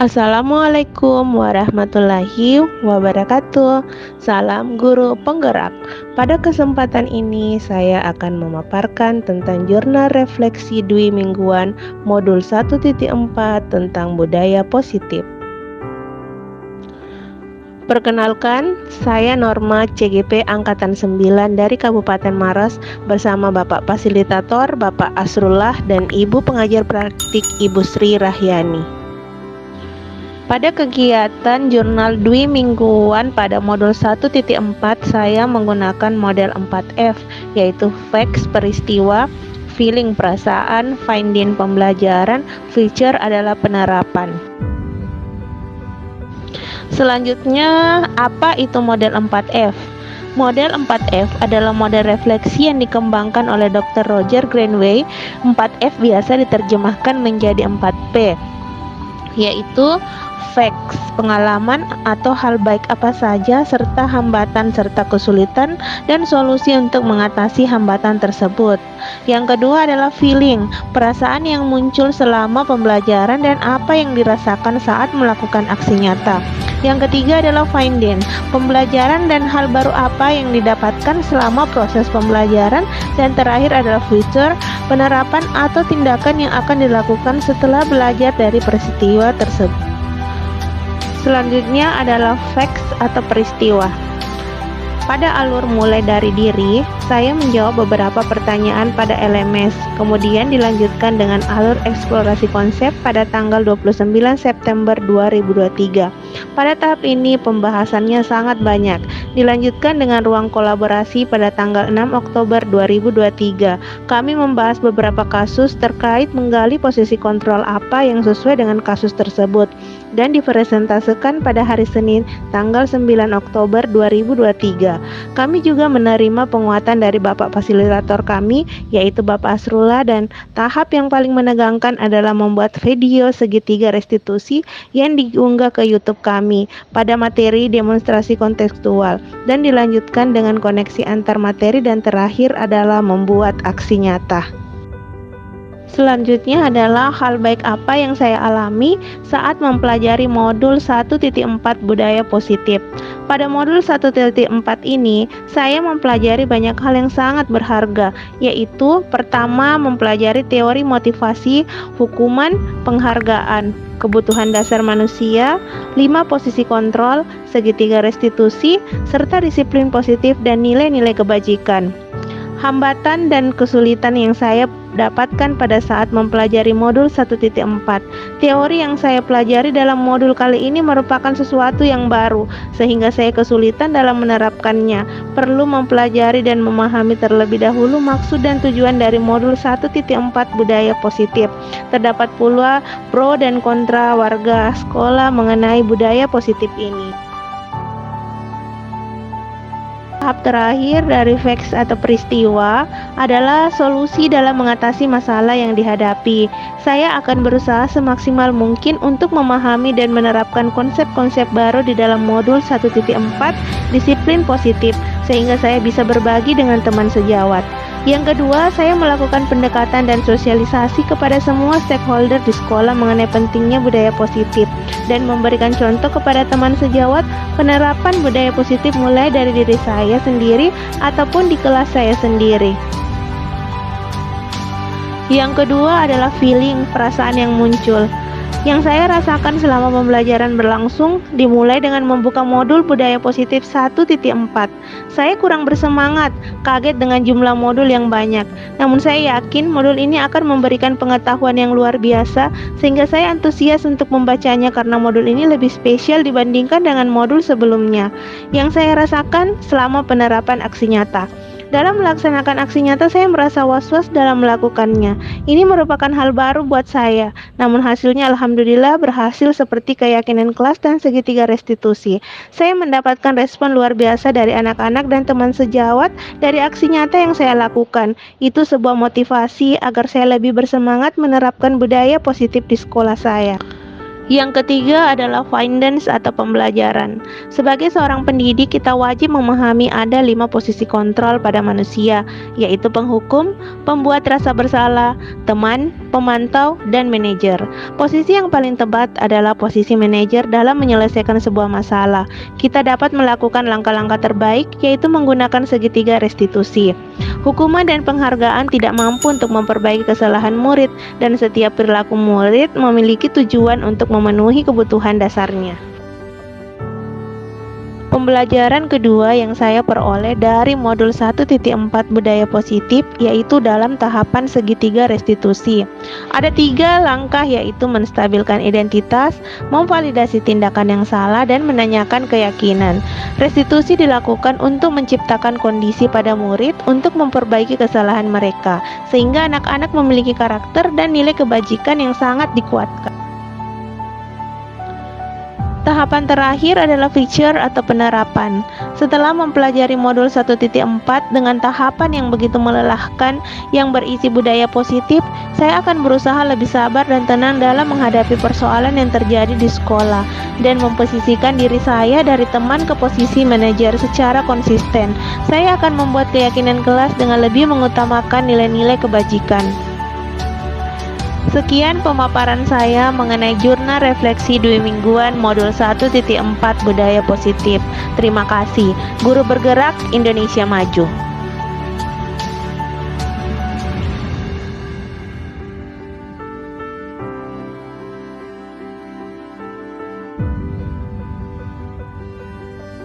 Assalamualaikum warahmatullahi wabarakatuh. Salam guru penggerak. Pada kesempatan ini saya akan memaparkan tentang jurnal refleksi dwi mingguan modul 1.4 tentang budaya positif. Perkenalkan, saya Norma CGP Angkatan 9 dari Kabupaten Maros bersama Bapak Fasilitator Bapak Asrullah dan Ibu Pengajar Praktik Ibu Sri Rahyani. Pada kegiatan jurnal dwi mingguan pada modul 1.4 saya menggunakan model 4F, yaitu facts peristiwa, feeling perasaan, finding pembelajaran, feature adalah penerapan. Selanjutnya, apa itu model 4F? Model 4F adalah model refleksi yang dikembangkan oleh Dr. Roger Greenway. 4F biasa diterjemahkan menjadi 4P, yaitu facts, pengalaman atau hal baik apa saja, serta hambatan serta kesulitan dan solusi untuk mengatasi hambatan tersebut. Yang kedua adalah feeling, perasaan yang muncul selama pembelajaran dan apa yang dirasakan saat melakukan aksi nyata. Yang ketiga adalah finding, pembelajaran dan hal baru apa yang didapatkan selama proses pembelajaran. Dan terakhir adalah future, penerapan atau tindakan yang akan dilakukan setelah belajar dari peristiwa tersebut. Selanjutnya adalah facts atau peristiwa. Pada alur mulai dari diri, saya menjawab beberapa pertanyaan pada LMS, kemudian dilanjutkan dengan alur eksplorasi konsep pada tanggal 29 September 2023. Pada tahap ini pembahasannya sangat banyak, dilanjutkan dengan ruang kolaborasi pada tanggal 6 Oktober 2023. Kami membahas beberapa kasus terkait menggali posisi kontrol apa yang sesuai dengan kasus tersebut, dan dipresentasikan pada hari Senin tanggal 9 Oktober 2023. Kami juga menerima penguatan dari Bapak Fasilitator kami, yaitu Bapak Asrullah, dan tahap yang paling menegangkan adalah membuat video segitiga restitusi yang diunggah ke YouTube kami pada materi demonstrasi kontekstual, dan dilanjutkan dengan koneksi antar materi, dan terakhir adalah membuat aksi nyata. Selanjutnya adalah hal baik apa yang saya alami saat mempelajari modul 1.4 budaya positif. Pada modul 1.4 ini, saya mempelajari banyak hal yang sangat berharga, yaitu pertama, mempelajari teori motivasi, hukuman, penghargaan, kebutuhan dasar manusia, 5 posisi kontrol, segitiga restitusi, serta disiplin positif dan nilai-nilai kebajikan. Hambatan dan kesulitan yang saya dapatkan pada saat mempelajari modul 1.4. Teori yang saya pelajari dalam modul kali ini merupakan sesuatu yang baru, sehingga saya kesulitan dalam menerapkannya. Perlu mempelajari dan memahami terlebih dahulu maksud dan tujuan dari modul 1.4 budaya positif. Terdapat pula pro dan kontra warga sekolah mengenai budaya positif ini. Tahap terakhir dari facts atau peristiwa adalah solusi dalam mengatasi masalah yang dihadapi. Saya akan berusaha semaksimal mungkin untuk memahami dan menerapkan konsep-konsep baru di dalam modul 1.4 disiplin positif, sehingga saya bisa berbagi dengan teman sejawat. Yang kedua, saya melakukan pendekatan dan sosialisasi kepada semua stakeholder di sekolah mengenai pentingnya budaya positif, dan memberikan contoh kepada teman sejawat penerapan budaya positif mulai dari diri saya sendiri ataupun di kelas saya sendiri. Yang kedua adalah feeling, perasaan yang muncul. Yang saya rasakan selama pembelajaran berlangsung dimulai dengan membuka modul budaya positif 1.4. Saya kurang bersemangat, kaget dengan jumlah modul yang banyak. Namun saya yakin modul ini akan memberikan pengetahuan yang luar biasa, sehingga saya antusias untuk membacanya karena modul ini lebih spesial dibandingkan dengan modul sebelumnya. Yang saya rasakan selama penerapan aksi nyata. Dalam melaksanakan aksi nyata, saya merasa was-was dalam melakukannya. Ini merupakan hal baru buat saya, namun hasilnya alhamdulillah berhasil seperti keyakinan kelas dan segitiga restitusi. Saya mendapatkan respon luar biasa dari anak-anak dan teman sejawat dari aksi nyata yang saya lakukan. Itu sebuah motivasi agar saya lebih bersemangat menerapkan budaya positif di sekolah saya. Yang ketiga adalah findings atau pembelajaran. Sebagai seorang pendidik, kita wajib memahami ada 5 posisi kontrol pada manusia, yaitu penghukum, pembuat rasa bersalah, teman, pemantau, dan manajer. Posisi yang paling tepat adalah posisi manajer dalam menyelesaikan sebuah masalah. Kita dapat melakukan langkah-langkah terbaik, yaitu menggunakan segitiga restitusi. Hukuman dan penghargaan tidak mampu untuk memperbaiki kesalahan murid, dan setiap perilaku murid memiliki tujuan untuk memenuhi kebutuhan dasarnya. Pembelajaran kedua yang saya peroleh dari modul 1.4 budaya positif yaitu dalam tahapan segitiga restitusi. Ada 3 langkah, yaitu menstabilkan identitas, memvalidasi tindakan yang salah, dan menanyakan keyakinan. Restitusi dilakukan untuk menciptakan kondisi pada murid untuk memperbaiki kesalahan mereka, sehingga anak-anak memiliki karakter dan nilai kebajikan yang sangat dikuatkan. Tahapan terakhir adalah feature atau penerapan. Setelah mempelajari modul 1.4 dengan tahapan yang begitu melelahkan yang berisi budaya positif, saya akan berusaha lebih sabar dan tenang dalam menghadapi persoalan yang terjadi di sekolah dan memposisikan diri saya dari teman ke posisi manajer secara konsisten. Saya akan membuat keyakinan kelas dengan lebih mengutamakan nilai-nilai kebajikan. Sekian pemaparan saya mengenai jurnal refleksi 2 mingguan modul 1.4 budaya positif. Terima kasih. Guru Bergerak Indonesia Maju.